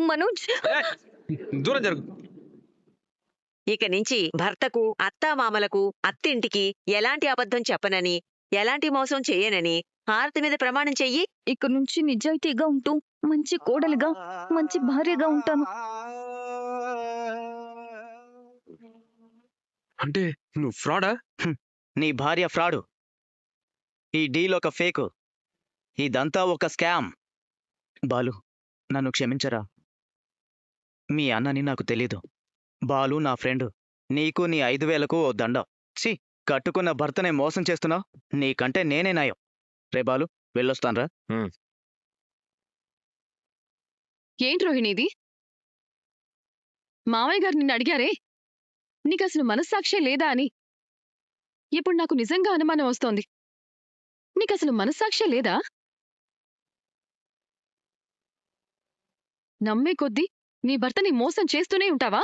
మనోజ్, దూరం జరుగు. ఇక నుంచి భర్తకు, అత్తామామలకు, అత్తింటికి ఎలాంటి అబద్ధం చెప్పనని, ఎలాంటి మోసం చేయనని హారతి మీద ప్రమాణం చెయ్యి. ఇక నుంచి నిజాయితీగా ఉంటూ మంచి కోడలిగా, మంచి భార్యగా ఉంటాను. అంటే నువ్వు ఫ్రాడా? నీ భార్య ఫ్రాడు. ఈ డీల్ ఒక ఫేకు. ఇదంతా ఒక స్కామ్. బాలు, నన్ను క్షమించరా. మీ అన్నని నాకు తెలీదు. బాలు నా ఫ్రెండు. నీకు నీ 5,000కు ఓ దండ. ఛీ, కట్టుకున్న భర్తనే మోసం చేస్తున్నావు. నీకంటే నేనే నయం. రే బాలు, వెళ్ళొస్తాన్రా. ఏంటి రోహిణిది? మావయ్య గారు నిన్ను అడిగారే నీకసలు మనస్సాక్షే లేదా అని. ఇప్పుడు నాకు నిజంగా అనుమానం వస్తోంది. నీకసలు మనస్సాక్షే లేదా? నమ్మే కొద్దీ నీ భర్తని మోసం చేస్తూనే ఉంటావా?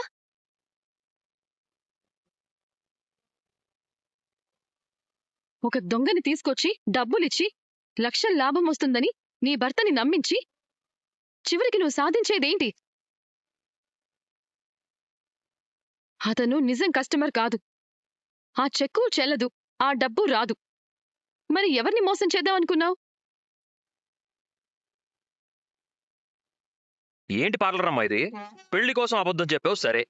ఒక దొంగని తీసుకొచ్చి డబ్బులిచ్చి లక్షల లాభం వస్తుందని నీ భర్తని నమ్మించి చివరికి నువ్వు సాధించేదేంటి? అతను నిజం కస్టమర్ కాదు. ఆ చెక్కు చెల్లదు, ఆ డబ్బు రాదు. మరి ఎవరిని మోసం చేద్దామనుకున్నావు? ఏంటి పార్లరమ్మా ఇది? పెళ్లి కోసం అబద్ధం చెప్పావు సరే,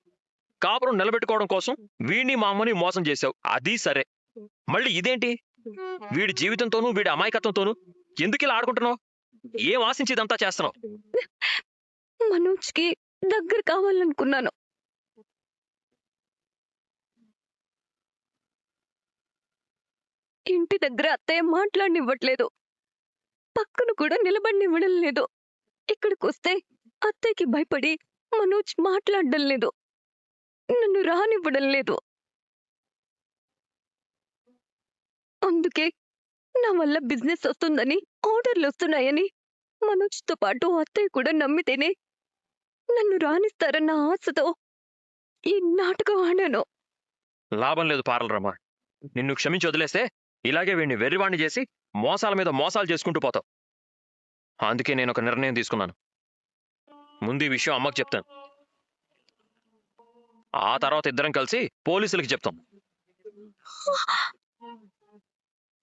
కాపురం నిలబెట్టుకోవడం కోసం వీడిని మా అమ్మని మోసం చేశావు అది సరే, మళ్ళీ ఇదేంటి? వీడి జీవితంతోనూ వీడి అమాయకత్వంతోనూ ఎందుకు ఇలా ఆడుకుంటున్నావు? ఏం ఆశించి ఇదంతా చేస్తున్నావు? మనోజ్కి దగ్గర కావాలనుకున్నాను. ఇంటి దగ్గర అత్తయ్య మాట్లాడనివ్వట్లేదు, పక్కన కూడా నిలబడినివ్వడం లేదు. ఇక్కడికొస్తే అత్తయ్యకి భయపడి మనోజ్ మాట్లాడడం లేదు, నన్ను రానివ్వడం లేదు. అందుకే నా వల్ల బిజినెస్ వస్తుందని, ఆర్డర్లు వస్తున్నాయని మనోజ్తో పాటు అత్తయ్య కూడా నమ్మితేనే నన్ను రానిస్తారన్న ఆశతో ఈ నాటకం ఆడాను. లాభం లేదు పార్లరమ్మా. నిన్ను క్షమించి వదిలేస్తే ఇలాగే వీడిని వెర్రివాణ్ణి చేసి మోసాల మీద మోసాలు చేసుకుంటూ పోతావు. అందుకే నేను ఒక నిర్ణయం తీసుకున్నాను. ముందు ఈ విషయం అమ్మకు చెప్తాను, ఆ తర్వాత ఇద్దరం కలిసి పోలీసులకి చెప్తాం.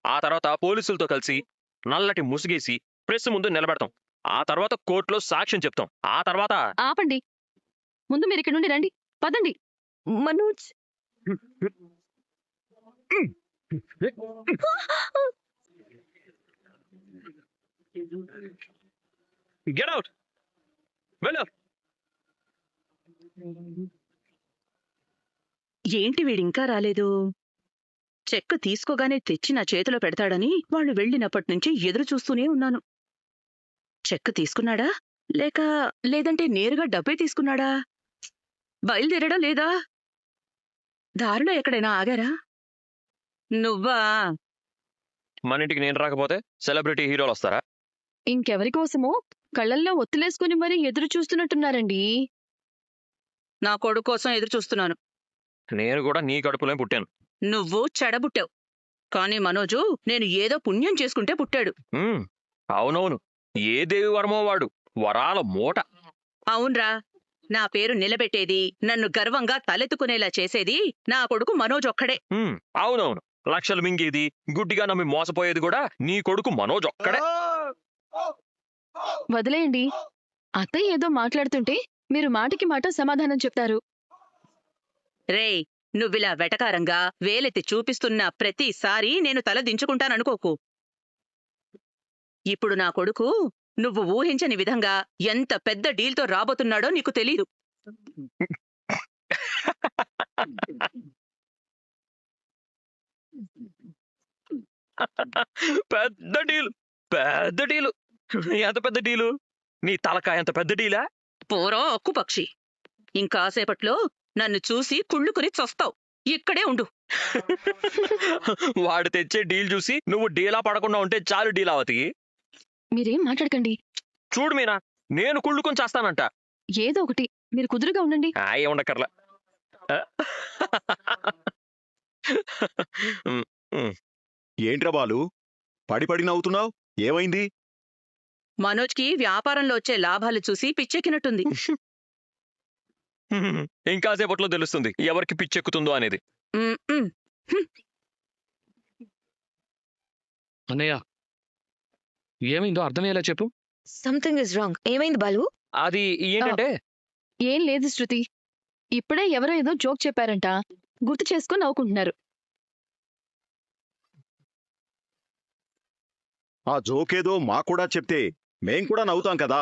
ఆ తర్వాత పోలీసులతో కలిసి నల్లటి ముసుగేసి ప్రెస్ ముందు నిలబెడతాం. ఆ తర్వాత కోర్టులో సాక్ష్యం చెప్తాం. ఆ తర్వాత ఆపండి. ముందు మీరు ఇక్కడి నుండి రండి. పదండి. మనోజ్, గెట్ అవుట్, వెళ్ళు. ఏంటి వీడింకా రాలేదు? చెక్కు తీసుకోగానే తెచ్చి నా చేతిలో పెడతాడని వాళ్ళు వెళ్ళినప్పటినుంచి ఎదురు చూస్తూనే ఉన్నాను. చెక్కు తీసుకున్నాడా లేదంటే నేరుగా డబ్బే తీసుకున్నాడా? బయలుదేరడా లేదా? దారిలో ఎక్కడైనా ఆగారా? నువ్వా? మన ఇంటికి నేను రాకపోతే సెలబ్రిటీ హీరోలు వస్తారా? ఇంకెవరి కోసమో కళ్ళల్లో ఒత్తులేసుకుని మరీ ఎదురు చూస్తున్నట్టున్నారండి. నా కొడుకు కోసం ఎదురు చూస్తున్నాను. నేను కూడా నీ కడుపులో పుట్టాను. నువ్వు చెడబుట్టావు. కాని మనోజు నేను ఏదో పుణ్యం చేసుకుంటే పుట్టాడు. అవునవును, ఏ దేవి వరమో వాడు, వరాల మూట. అవునరా, నా పేరు నిలబెట్టేది, నన్ను గర్వంగా తలెత్తుకునేలా చేసేది నా కొడుకు మనోజ్ ఒక్కడే. అవునవును, లక్షలు మింగేది, గుడ్డిగా నమ్మి మోసపోయేది కూడా నీ కొడుకు మనోజ్ ఒక్కడే. వదిలేయండి. అత్తయ్య ఏదో మాట్లాడుతుంటే మీరు మాటికి మాట సమాధానం చెప్తారు. రేయ్, నువ్విలా వెటకారంగా వేలెత్తి చూపిస్తున్న ప్రతిసారి నేను తల దించుకుంటాననుకోకు. ఇప్పుడు నా కొడుకు నువ్వు ఊహించని విధంగా ఎంత పెద్ద డీల్తో రాబోతున్నాడో నీకు తెలీదు. పెద్ద డీలు, పెద్ద డీలు. ఎంత పెద్ద డీలు? నీ తలకాయ ఎంత పెద్ద డీలా? పోరా అక్కు పక్షి, ఇంకాసేపట్లో నన్ను చూసి కుళ్ళుకుని చస్తావు. ఇక్కడే ఉండు. వాడు తెచ్చే డీల్ చూసి నువ్వు డీలా పడకుండా ఉంటే చాలు డీలావతి. మీరేం మాట్లాడకండి. చూడు మీనా, నేను కుళ్ళుకొని చేస్తానంట. ఏదో ఒకటి, మీరు కుదురుగా ఉండండి. ఏముండకర్లా. ఏంట్రా బాలు, పడి నవ్వుతున్నావు? ఏమైంది? మనోజ్కి వ్యాపారంలో వచ్చే లాభాలు చూసి పిచ్చెక్కినట్టుంది. ఇంకాసేపట్లో తెలుస్తుంది ఎవరికి పిచ్చెక్కుతుందో అనేది. ఉమ్, ఉమ్. అన్నయ్య ఏమైందో అర్థమయ్యేలా చెప్పు. Something is wrong. ఏమైంది బాలు? అది ఏంటంటే ఏం లేదు శృతి. ఇప్పుడే ఎవరో ఏదో జోక్ చెప్పారంట, గుర్తు చేసుకుని నవ్వుకుంటున్నారు. ఆ జోకేదో మాకూడా చెప్తే మేం కూడా నవ్వుతాం కదా.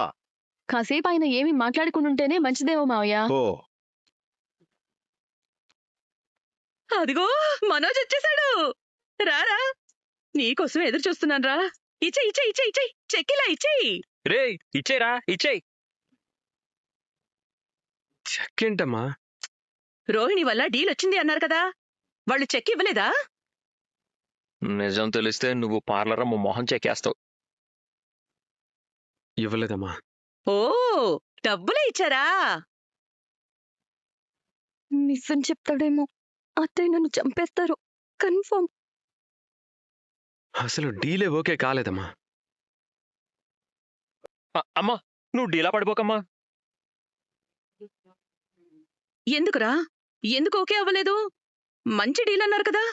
కాసేపు ఆయన ఏమీ మాట్లాడుకుంటుంటేనే మంచిదేమో మావయ్య. ఓ అదిగో మనోజ్ వచ్చేసాడు. రారా, నీకోసం ఎదురు చూస్తున్నాను రా. ఇచ్చేయ్ ఇచ్చేయ్ ఇచ్చేయ్ ఇచ్చేయ్, చెక్కిలా ఇచ్చేయ్. రే ఇచ్చేరా ఇచ్చేయ్. చెక్ ఏంటమ్మా? రోహిణి వల్ల డీల్ వచ్చింది అన్నారు కదా, వాళ్ళు చెక్ ఇవ్వలేదా? నిజం తెలిస్తే నువ్వు పార్లర్ అమ్మ మొహం చెక్కేస్తావు. ఇవ్వలేదమ్మా. ఓ, డబ్బులే ఇచ్చారా? నిజం చెప్తాడేమో. అత్తయ్య నన్ను చంపేస్తారు కన్ఫర్మ్. అసలు డీలే ఓకే కాలేదమ్మా. అమ్మా నువ్వు డీలా పడిపోకమ్మా. ఎందుకురా, ఎందుకు ఓకే అవ్వలేదు? మంచి డీల్ అన్నారు కదా.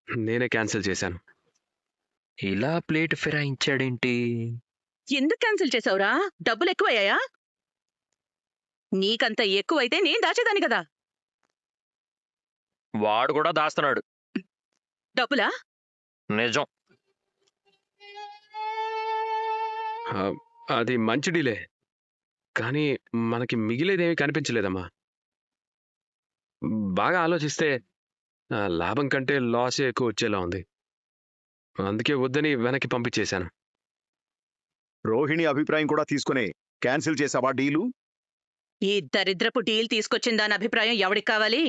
నేనే క్యాన్సిల్ చేశాను. ఇలా ప్లేట్ ఫిరాయించాడేంటి? ఎందుకు క్యాన్సిల్ చేసావురా? డబ్బులు ఎక్కువయ్యాయా? నీకంత ఎక్కువైతే నేను దాచేదాన్ని కదా. వాడు కూడా దాస్తున్నాడు. డబ్బులా? నిజం. ఆ, అది మంచి డీలే, కానీ మనకి మిగిలేదేమీ కనిపించలేదమ్మా. బాగా ఆలోచిస్తే లాభం కంటే లాసే ఎక్కువ వచ్చేలా ఉంది. అందుకే వద్దని వెనక్కి పంపించేశాను. రోహిణి అభిప్రాయం కూడా తీసుకుని క్యాన్సిల్ చేసావా డీలు? ఈ దరిద్రపు డీల్ తీసుకొచ్చిన దాని అభిప్రాయం ఎవడికి కావాలి?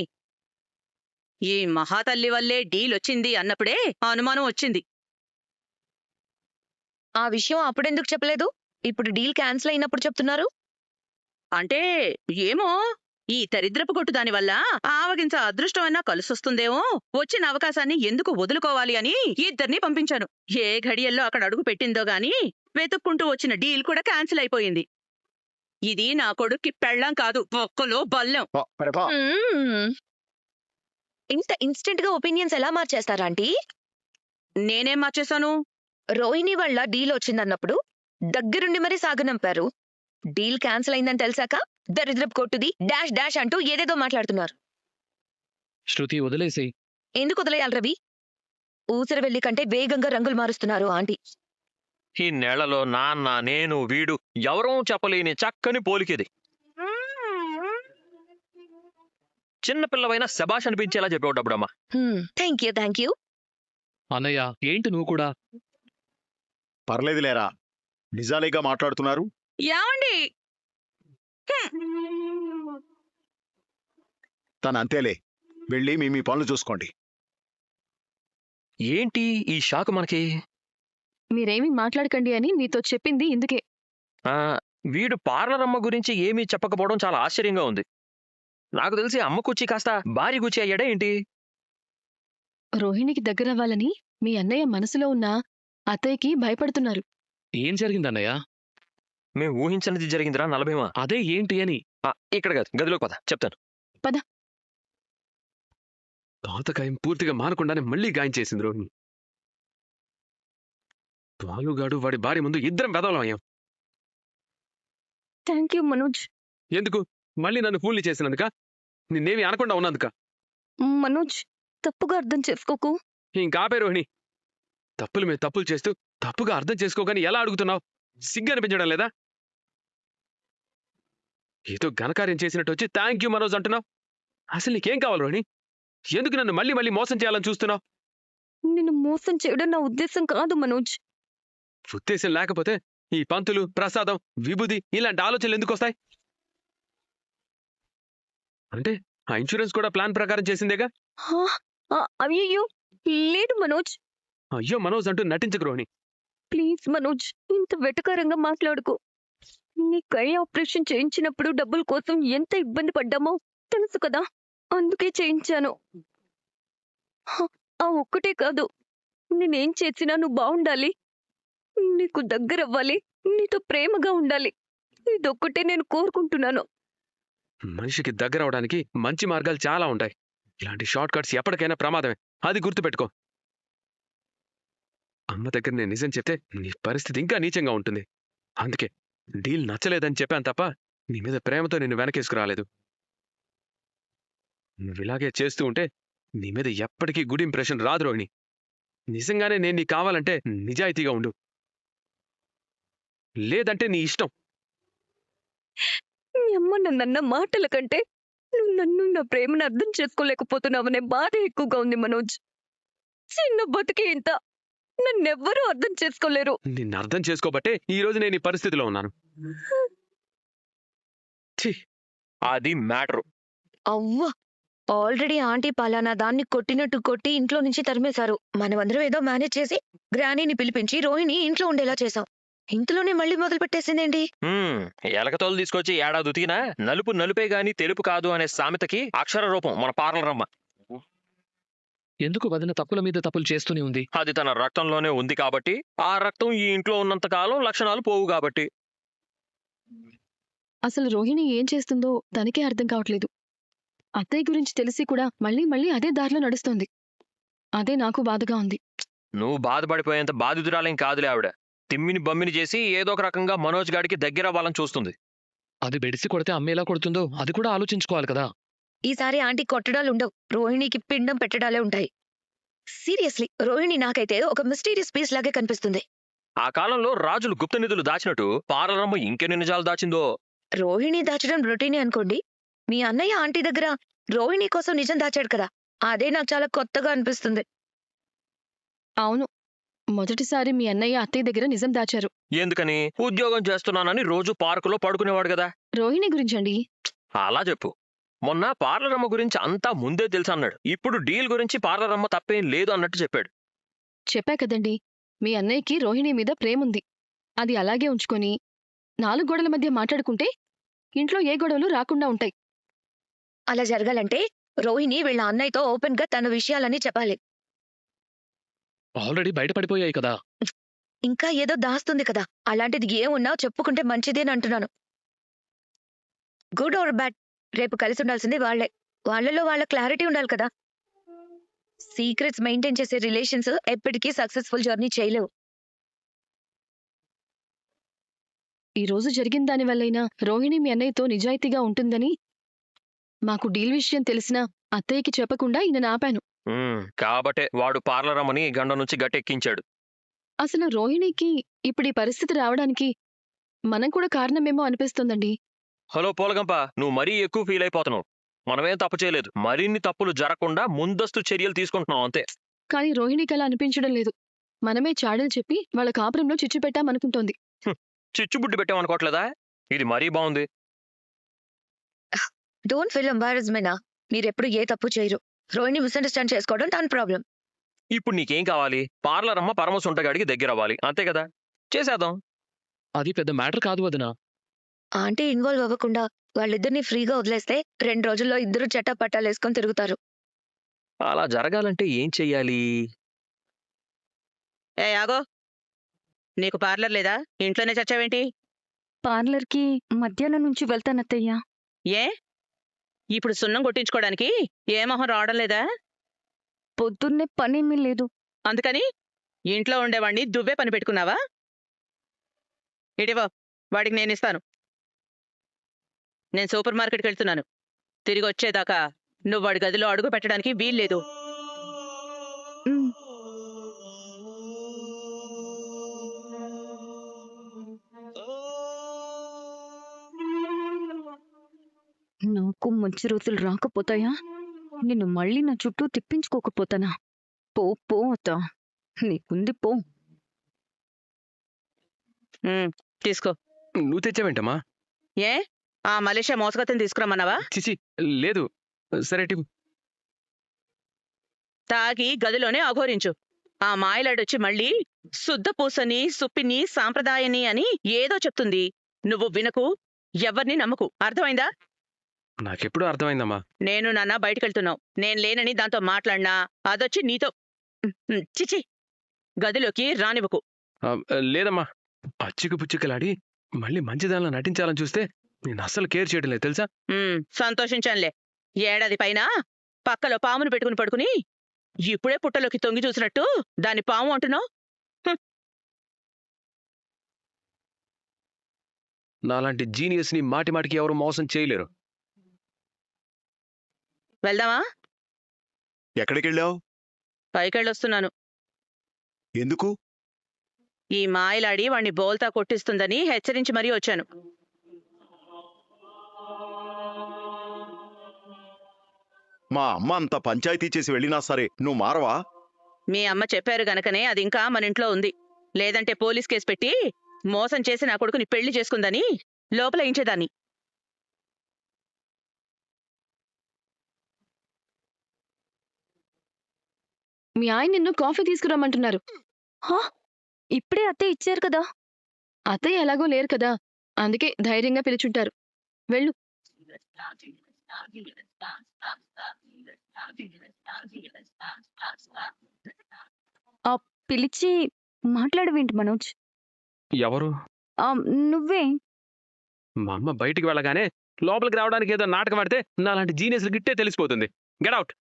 ఈ మహాతల్లి వల్లే డీల్ వచ్చింది అన్నప్పుడే అనుమానం వచ్చింది. ఆ విషయం అప్పుడెందుకు చెప్పలేదు? ఇప్పుడు డీల్ క్యాన్సిల్ అయినప్పుడు చెప్తున్నారు. అంటే ఏమో, ఈ దరిద్రపు కొట్టు దానివల్ల ఆవగించ అదృష్టమైనా కలిసొస్తుందేమో, వచ్చిన అవకాశాన్ని ఎందుకు వదులుకోవాలి అని ఇద్దరిని పంపించాను. ఏ ఘడియల్లో అక్కడ అడుగు పెట్టిందో గాని వెతుక్కుంటూ వచ్చిన డీల్ కూడా క్యాన్సిల్ అయిపోయింది. ఇది నా కొడుక్కి పెళ్ళం కాదు, ఒక్కలో బల్లెం. ప్రభా, ఇంత ఇన్స్టెంట్ గా ఒపీనియన్స్ ఎలా మార్చేస్తారా ఆంటీ? నేనేం మార్చేశాను? రోహిణి వల్ల డీల్ వచ్చిందన్నప్పుడు దగ్గరుండి మరీ సాగనంపారు. డీల్ క్యాన్సిల్ అయిందని తెలిసాక దరిద్రపు కొట్టుది డాష్ డాష్ అంటూ ఏదేదో మాట్లాడుతున్నారు. శృతి వదిలేసి. ఎందుకు వదిలేయాలి రవి? ఊసరి వెళ్లి కంటే వేగంగా రంగులు మారుస్తున్నారు ఆంటీ. ఈ నెలలో నాన్న నేను వీడు ఎవరూ చెప్పలేని చక్కని పోలికేది. చిన్నపిల్లవైనా శబాష్ అనిపించేలా చెప్పావు డబ్బుడమ్మా. Thank you. అన్నయ్య ఏంటి నువ్వు కూడా? పర్లేదు లేరా, నిజాలేగా మాట్లాడుతున్నారు. ఏమండి? తను అంతేలే, వెళ్ళి మీ పనులు చూసుకోండి. ఏంటి ఈ షాక్ మనకి? మీరేమీ మాట్లాడకండి అని నీతో చెప్పింది ఇందుకే. ఆ వీడు పార్లర్ అమ్మ గురించి ఏమీ చెప్పకపోవడం చాలా ఆశ్చర్యంగా ఉంది. నాకు తెలిసి అమ్మ కూర్చి కాస్త భారీ కూర్చి అయ్యాడే ఏంటి? రోహిణికి దగ్గరవ్వాలని మీ అన్నయ్య మనసులో ఉన్న అత్తయ్యకి భయపడుతున్నారు. ఏం జరిగిందన్నయ్య? మేము ఊహించినది జరిగిందిరా నలభేమా. అదే ఏంటి అని. ఇక్కడ కాదు, గదిలోకి పద చెప్తాను. తాతకాయం పూర్తిగా మానకుండానే మళ్ళీ గాయం చేసింది రోహిణి. బాలుగాడు వాడి భార్య ముందు ఇద్దరం వెదవలం అయ్యాం. Thank you Manoj. ఎందుకు? మళ్ళీ నన్ను ఫూల్ని చేసినందుక? నిన్నేమి అనకుండా ఉన్నందుక? మనోజ్, తప్పుగా అర్థం చేసుకోకు. ఇంకాపే రోహిణి. తప్పులు మీద తప్పులు చేస్తూ తప్పుగా అర్థం చేసుకోగాని ఎలా అడుగుతున్నావు? సిగ్గు అనిపించడం లేదా? ఏదో ఘనకార్యం చేసినట్టు వచ్చి థ్యాంక్ యూ మనోజ్ అంటున్నావు. అసలు నీకేం కావాలి రోహిణి? ఎందుకు నన్ను మళ్ళీ మళ్ళీ మోసం చేయాలని చూస్తున్నావు? నిన్ను మోసం చేయడం నా ఉద్దేశం కాదు మనోజ్. ఉద్దేశం లేకపోతే ఈ పంతులు, ప్రసాదం, విభూది ఇలాంటి ఆలోచనలు ఎందుకు వస్తాయి? అంటే ఆ ఇన్సూరెన్స్ కూడా ప్లాన్ ప్రకారం చేసిందేగా? అయ్యో లేదు మనోజ్. అయ్యో మనోజ్ అంటూ నటించకు రోహిణి. ప్లీజ్ మనోజ్, ఇంత వెటకారంగా మాట్లాడుకో. నీ కై ఆపరేషన్ చేయించినప్పుడు డబ్బుల కోసం ఎంత ఇబ్బంది పడ్డామో తెలుసు కదా, అందుకే చేయించాను. ఆ ఒక్కటే కాదు, నేనేం చేసినా నువ్వు బాగుండాలి, నీకు దగ్గరవ్వాలి, నీతో ప్రేమగా ఉండాలి. ఇదొక్కటే నేను కోరుకుంటున్నాను. మనిషికి దగ్గర అవడానికి మంచి మార్గాలు చాలా ఉంటాయి. ఇలాంటి షార్ట్ కట్స్ ఎప్పటికైనా ప్రమాదమే. అది గుర్తుపెట్టుకో. అమ్మ దగ్గర నేను నిజం చెప్తే నీ పరిస్థితి ఇంకా నీచంగా ఉంటుంది. అందుకే డీల్ నచ్చలేదని చెప్పాను తప్ప నీ మీద ప్రేమతో నిన్ను వెనకేసుకురాలేదు. నువ్వు ఇలాగే చేస్తూ ఉంటే నీ మీద ఎప్పటికీ గుడ్ ఇంప్రెషన్ రాదు రోహిణి. నిజంగానే నేను నీకు కావాలంటే నిజాయితీగా ఉండు, లేదంటే నీ ఇష్టం. మీ అమ్మ నన్నన్న మాటల కంటే నువ్వు నన్ను, నా ప్రేమను అర్థం చేసుకోలేకపోతున్నావనే బాధ ఎక్కువగా ఉంది మనోజ్. చిన్న బతికి ఇంత, నన్నెవ్వరూ అర్థం చేసుకోలేరు. నిన్ను అర్థం చేసుకోబట్టే ఈ రోజు నేను ఈ పరిస్థితిలో ఉన్నాను. అది మ్యాటరు. అవ్వ, ఆల్రెడీ ఆంటీ పలానా దాన్ని కొట్టినట్టు కొట్టి ఇంట్లో నుంచి తరిమేశారు. మనమందరం ఏదో మేనేజ్ చేసి గ్రానీని పిలిపించి రోహిణి ఇంట్లో ఉండేలా చేశాం. ఇంతలోనే మళ్ళీ మొదలు పెట్టేసిందేంటి? ఎలకతోలు తీసుకొచ్చి ఏడాది ఉతికినా నలుపు నలుపే గాని తెలుపు కాదు అనే సామెతకి అక్షర రూపం మన పార్లరమ్మ. ఎందుకు వదిన తప్పుల మీద తప్పులు చేస్తూనే ఉంది? అది తన రక్తంలోనే ఉంది కాబట్టి, ఆ రక్తం ఈ ఇంట్లో ఉన్నంత కాలం లక్షణాలు పోవు కాబట్టి. అసలు రోహిణి ఏం చేస్తుందో తనకే అర్థం కావట్లేదు. అత్తయ్య గురించి తెలిసి కూడా మళ్ళీ మళ్ళీ అదే దారిలో నడుస్తోంది. అదే నాకు బాధగా ఉంది. నువ్వు బాధపడిపోయేంత బాధితురాలేం కాదులే ఆవిడ. తిమ్మిని బమ్మిని చేసి ఏదో ఒక రకంగా మనోజ్ గాడికి దగ్గర అవ్వాలని చూస్తుంది. అది బెడిసి కొడితే అమ్మేలా కొడుతుందో అది కూడా ఆలోచించుకోవాలి కదా. ఈసారి ఆంటీ కొట్టడాలుండవు, రోహిణికి పిండం పెట్టడాలే ఉంటాయి. సీరియస్లీ, రోహిణి నాకైతే ఒక మిస్టీరియస్ పీస్ లాగే కనిపిస్తుంది. ఆ కాలంలో రాజులు గుప్త నిధులు దాచినట్టు పార్లరమ్మ ఇంకెన్ని నిజాలు దాచిందో. రోహిణి దాచడం రొటీనే అనుకోండి. మీ అన్నయ్య ఆంటీ దగ్గర రోహిణి కోసం నిజం దాచాడు కదా, అదే నాకు చాలా కొత్తగా అనిపిస్తుంది. అవును, మొదటిసారి మీ అన్నయ్య అత్తయ్య దగ్గర నిజం దాచారు. ఎందుకని? ఉద్యోగం చేస్తున్నానని రోజు పార్కులో పడుకునేవాడు కదా. రోహిణి గురించండి. అలా చెప్పు. మొన్న పార్లరమ్మ గురించి అంతా ముందే తెలుసు అన్నాడు. ఇప్పుడు డీల్ గురించి పార్లరమ్మ తప్పేం లేదు అన్నట్టు చెప్పాడు. చెప్పా కదండి, మీ అన్నయ్యకి రోహిణి మీద ప్రేముంది. అది అలాగే ఉంచుకొని 4 గోడల మధ్య మాట్లాడుకుంటే ఇంట్లో ఏ గొడవలు రాకుండా ఉంటాయి. అలా జరగాలంటే రోహిణి వీళ్ళ అన్నయ్యతో ఓపెన్ గా తన విషయాలని చెప్పాలి. ఆల్రెడీ బయటపడిపోయాయి కదా. ఇంకా ఏదో దాస్తుంది కదా, అలాంటిది ఏమున్నా చెప్పుకుంటే మంచిదేనంటున్నాను. గుడ్ ఆర్ బ్యాడ్, రేపు కలిసి ఉండాల్సింది వాళ్లే. వాళ్ళలో వాళ్ళ క్లారిటీ ఉండాలి కదా. సీక్రెట్స్ మెయింటైన్ చేసే రిలేషన్స్ ఎప్పటికీ సక్సెస్ఫుల్ జర్నీ చేయలేవు. ఈ రోజు జరిగిన దానివల్లైనా రోహిణి మీ అన్నయ్యతో నిజాయితీగా ఉంటుందని మాకు డీల్ విషయం తెలిసినా అత్తయ్యకి చెప్పకుండా ఈయన ఆపాను. కాబట్టే వాడు పార్లరమ్మని గండం నుంచి గట్టెక్కించాడు. అసలు రోహిణికి ఇప్పుడు ఈ పరిస్థితి రావడానికి మనం కూడా కారణమేమో అనిపిస్తుందండి. హలో పోలగంప, నువ్వు మరీ ఎక్కువ ఫీల్ అయిపోతున్నావు. మనమేం తప్పు చేయలేదు. మరిన్ని తప్పులు జరగకుండా ముందస్తు చర్యలు తీసుకుంటున్నాం అంతే. కానీ రోహిణికి అలా అనిపించడం లేదు. మనమే చాడలు చెప్పి వాళ్ళ కాపురంలో చిచ్చు పెట్టామనుకుంటోంది. చిచ్చుబుడ్డి పెట్టామనుకోవట్లేదా? ఇది మరీ బాగుంది. Don't feel embarrassment. మీరెప్పుడు ఏ తప్పు చేయరు. రోహిణి మిస్అండర్స్టాండ్ చేసుకోవడం తన ప్రాబ్లం. ఇప్పుడు నీకేం కావాలి? పార్లరమ్మ పరమసుంటగాడికి దగ్గర అవ్వాలి, అంతే కదా. చేసేద్దాం. అది పెద్ద మ్యాటర్ కాదు వదినా. ఆంటీ ఇన్వాల్వ్ అవ్వకుండా వాళ్ళిద్దరిని ఫ్రీగా వదిలేస్తే 2 రోజుల్లో ఇద్దరు చట్టపట్టాలేసుకొని తిరుగుతారు. అలా జరగాలంటే ఏం చెయ్యాలి? ఏ ఆగో, నీకు పార్లర్ లేదా? ఇంట్లోనే చచ్చావేంటి? పార్లర్కి మధ్యాహ్నం నుంచి వెళ్తానత్తయ్యా. ఏ ఇప్పుడు సున్నం కొట్టించుకోవడానికి ఏ మొహం రావడం లేదా? పొద్దున్నే పనేమీ లేదు. అందుకని ఇంట్లో ఉండేవాణ్ణి దువ్వే పని పెట్టుకున్నావా? ఇటివో, వాడికి నేనిస్తాను. నేను సూపర్ మార్కెట్కి వెళ్తున్నాను. తిరిగి వచ్చేదాకా నువ్వు వాడి గదిలో అడుగు పెట్టడానికి వీల్లేదు. నాకు మంచి రోజులు రాకపోతాయా? నిన్ను మళ్ళీ నా చుట్టూ తిప్పించుకోకపోతానా? పో పో అత్త, నీకుంది పో. తీసుకో. నువ్వు తెచ్చావేంటమ్మా? ఏ ఆ మలేషియా మోసగతని తీసుకురమ్మన్నావా? చిచి, లేదు. సరే టిపు. తాగి గదిలోనే అఘోరించు. ఆ మాయలాడొచ్చి మళ్ళీ శుద్ధ పూసని, సుప్పిని, సాంప్రదాయని అని ఏదో చెప్తుంది. నువ్వు వినకు, ఎవ్వర్ని నమ్మకు. అర్థమైందా? నాకెప్పుడు అర్థమైందమ్మా. నేను నాన్న బయటకెళ్తున్నావు. నేను లేనని దాంతో మాట్లాడినా అదొచ్చి నీతో. చిచి, గదిలోకి రానివ్వకు. లేదమ్మా, అచ్చికి పుచ్చికలాడి మళ్ళీ మంచిదానిలో నటించాలని చూస్తే నేను అస్సలు కేర్ చేయడం లేదు తెలుసా. సంతోషించానులే. ఏడాది పైన పక్కలో పామును పెట్టుకుని పడుకుని ఇప్పుడే పుట్టలోకి తొంగి చూసినట్టు దాని పాము అంటున్నావు. నాలాంటి జీనియస్ ని మాటి మాటికి ఎవరు మోసం చేయలేరు. వెళ్దామా? ఎక్కడికెళ్ళావు? పైకెళ్ళొస్తున్నాను. ఎందుకు? ఈ మాయలాడి వాణ్ణి బోల్తా కొట్టిస్తుందని హెచ్చరించి మరీ వచ్చాను. మా అమ్మ అంత పంచాయతీ చేసి వెళ్ళినా సరే నువ్వు మారవా? మీ అమ్మ చెప్పారు గనకనే అది ఇంకా మన ఇంట్లో ఉంది. లేదంటే పోలీస్ కేసు పెట్టి మోసం చేసి నా కొడుకుని పెళ్లి చేసుకుందని లోపల ఇంచేదాన్ని. మీ ఆయన నిన్ను కాఫీ తీసుకురమ్మంటున్నారు. ఇప్పుడే అత్తయ్య ఇచ్చారు కదా. అత్తయ్య ఎలాగో లేరు కదా, అందుకే ధైర్యంగా పిలుచుంటారు. వెళ్ళు. పిలిచి మాట్లాడవేంటి మనోజ్? ఎవరు? నువ్వే. మా అమ్మ బయటికి వెళ్ళగానే లోపలికి రావడానికి ఏదో నాటకం ఆడితే నాలాంటి జీనియస్లు గిట్టే తెలిసిపోతుంది. Get out.